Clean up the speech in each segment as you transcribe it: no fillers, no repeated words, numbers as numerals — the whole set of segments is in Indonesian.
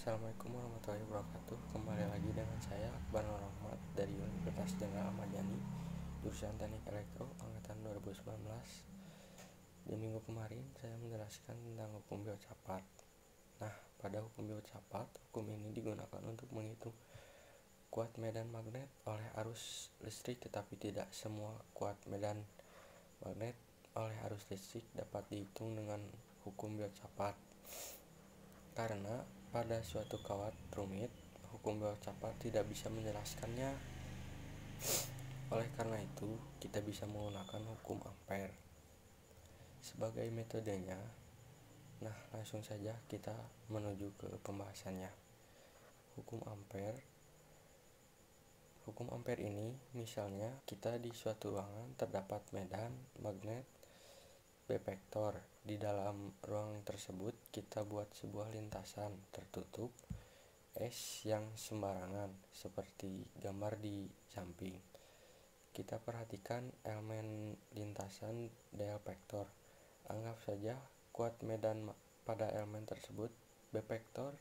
Assalamualaikum warahmatullahi wabarakatuh. Kembali lagi dengan saya Akbar Nur Rahmat dari Universitas Jenderal Ahmad Yani, jurusan Teknik Elektro angkatan 2019. Di minggu kemarin saya menjelaskan tentang hukum Biocapat. Nah, pada hukum Biocapat, hukum ini digunakan untuk menghitung kuat medan magnet oleh arus listrik, tetapi tidak semua kuat medan magnet oleh arus listrik dapat dihitung dengan hukum Biocapat. Karena pada suatu kawat rumit, hukum Biocapat tidak bisa menjelaskannya. Oleh karena itu, kita bisa menggunakan hukum Ampere sebagai metodenya. Nah, langsung saja kita menuju ke pembahasannya. Hukum Ampere ini, misalnya kita di suatu ruangan terdapat medan magnet B vektor. Di dalam ruang tersebut kita buat sebuah lintasan tertutup S yang sembarangan seperti gambar di samping. Kita perhatikan elemen lintasan dl vektor. Anggap saja kuat medan pada elemen tersebut B vektor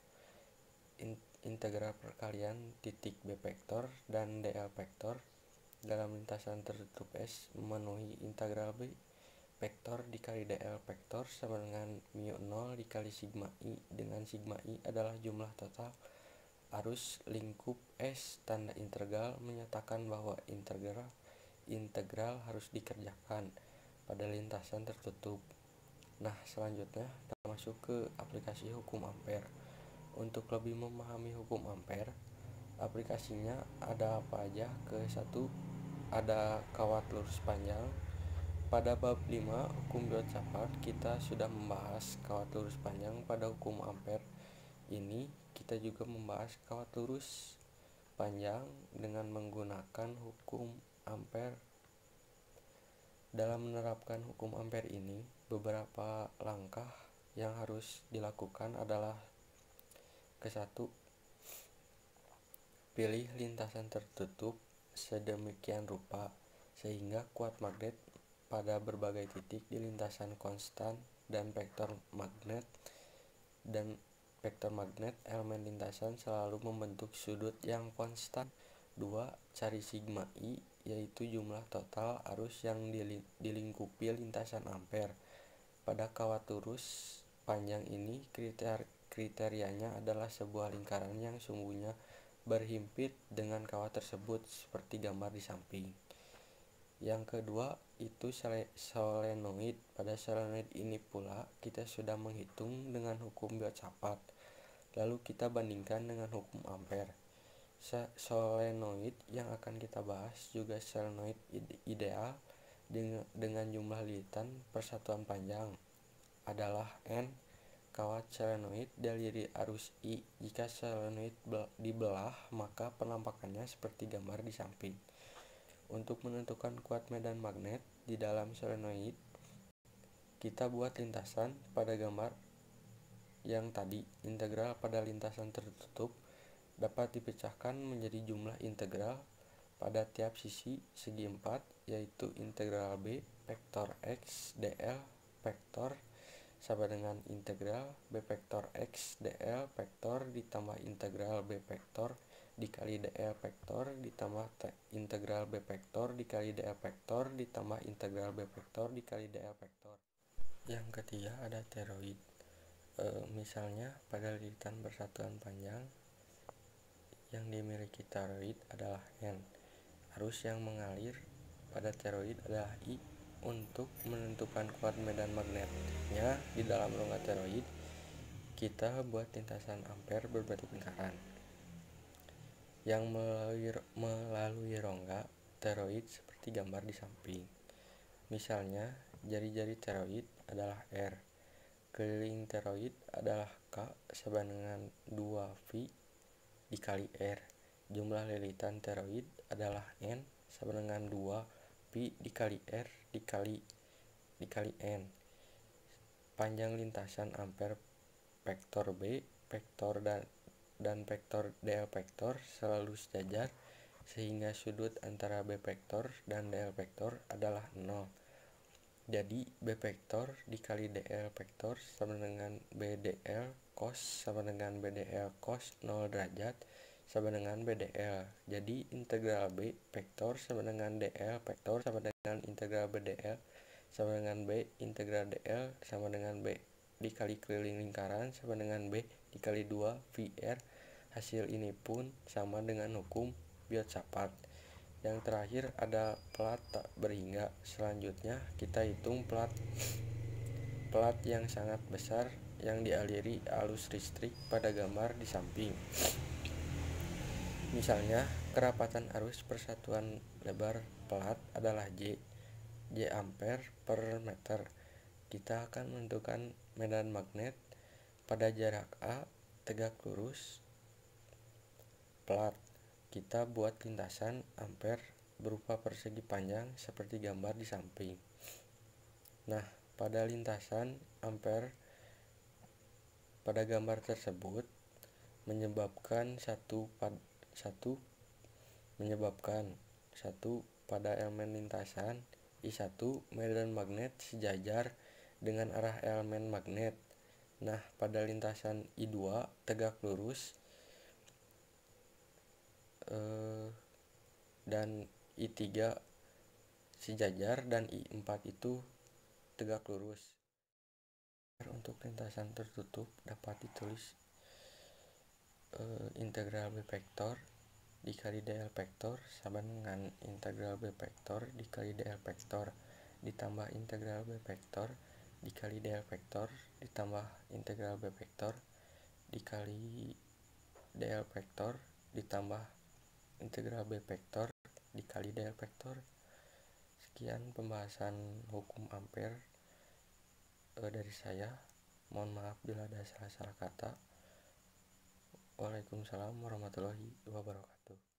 integral perkalian titik B vektor dan dl vektor dalam lintasan tertutup S memenuhi integral B vektor dikali dl vektor sama dengan mu 0 dikali sigma i, dengan sigma i adalah jumlah total arus lingkup S. Tanda integral menyatakan bahwa integral harus dikerjakan pada lintasan tertutup. Nah, selanjutnya kita masuk ke aplikasi hukum Ampere. Untuk lebih memahami hukum Ampere, aplikasinya ada apa aja? Ada kawat lurus panjang. Pada bab 5 hukum Biocapat kita sudah membahas kawat lurus panjang. Pada hukum Ampere ini kita juga membahas kawat lurus panjang dengan menggunakan hukum Ampere. Dalam menerapkan hukum Ampere ini, beberapa langkah yang harus dilakukan adalah: ke-1, pilih lintasan tertutup sedemikian rupa sehingga kuat magnet pada berbagai titik di lintasan konstan dan vektor magnet elemen lintasan selalu membentuk sudut yang konstan. 2. Cari sigma i, yaitu jumlah total arus yang dilingkupi lintasan Ampere. Pada kawat lurus panjang ini kriterianya adalah sebuah lingkaran yang sumbunya berhimpit dengan kawat tersebut seperti gambar di samping. Yang kedua itu solenoid. Pada solenoid ini pula kita sudah menghitung dengan hukum Biocapat. Lalu kita bandingkan dengan hukum Ampere. Solenoid yang akan kita bahas juga solenoid ideal dengan jumlah lilitan persatuan panjang adalah N. Kawat solenoid dialiri arus I. Jika solenoid dibelah, maka penampakannya seperti gambar di samping. Untuk menentukan kuat medan magnet di dalam solenoid, kita buat lintasan pada gambar yang tadi. Integral pada lintasan tertutup dapat dipecahkan menjadi jumlah integral pada tiap sisi segi 4, yaitu integral B vektor X dl vektor sama dengan integral B vektor X dl vektor ditambah integral B vektor dikali dl vektor ditambah integral B vektor dikali dl vektor ditambah integral B vektor dikali dl vektor. Yang ketiga ada toroid. Misalnya pada lilitan persatuan panjang yang dimiliki toroid adalah N. Arus yang mengalir pada toroid adalah I. Untuk menentukan kuat medan magnetnya di dalam rongga toroid, kita buat lintasan Ampere berbentuk lingkaran yang melalui rongga toroid seperti gambar di samping. Misalnya, jari-jari toroid adalah R, keliling toroid adalah K sama dengan 2V dikali R. Jumlah lilitan toroid adalah N sama dengan 2Pi dikali R dikali N. Panjang lintasan Ampere vektor B vektor dan vektor dl vektor selalu sejajar sehingga sudut antara B vektor dan dl vektor adalah 0. Jadi B vektor dikali dl vektor sama dengan B dl cos sama dengan BDL cos 0 derajat sama dengan BDL. Jadi integral B vektor sama dengan DL vektor sama dengan integral BDL sama dengan B integral DL sama dengan B dikali keliling lingkaran sama dengan B dikali 2 VR. Hasil ini pun sama dengan hukum Biot-Savart. Yang terakhir ada pelat tak berhingga. Selanjutnya kita hitung pelat yang sangat besar yang dialiri arus listrik pada gambar di samping. Misalnya, kerapatan arus persatuan lebar pelat adalah J ampere per meter. Kita akan menentukan medan magnet pada jarak A tegak lurus pelat. Kita buat lintasan ampere berupa persegi panjang seperti gambar di samping. Nah, pada lintasan ampere pada gambar tersebut menyebabkan satu pada elemen lintasan I1 medan magnet sejajar dengan arah elemen magnet. Nah, pada lintasan I2 tegak lurus dan I3 sejajar dan I4 itu tegak lurus. Untuk lintasan tertutup dapat ditulis integral B vektor dikali DL vektor sama dengan integral B vektor dikali DL vektor ditambah integral B vektor dikali DL vektor ditambah integral B vektor dikali DL vektor ditambah integral B vektor dikali DL vektor. Sekian pembahasan hukum ampere dari saya. Mohon maaf bila ada salah-salah kata. Waalaikumsalam warahmatullahi wabarakatuh.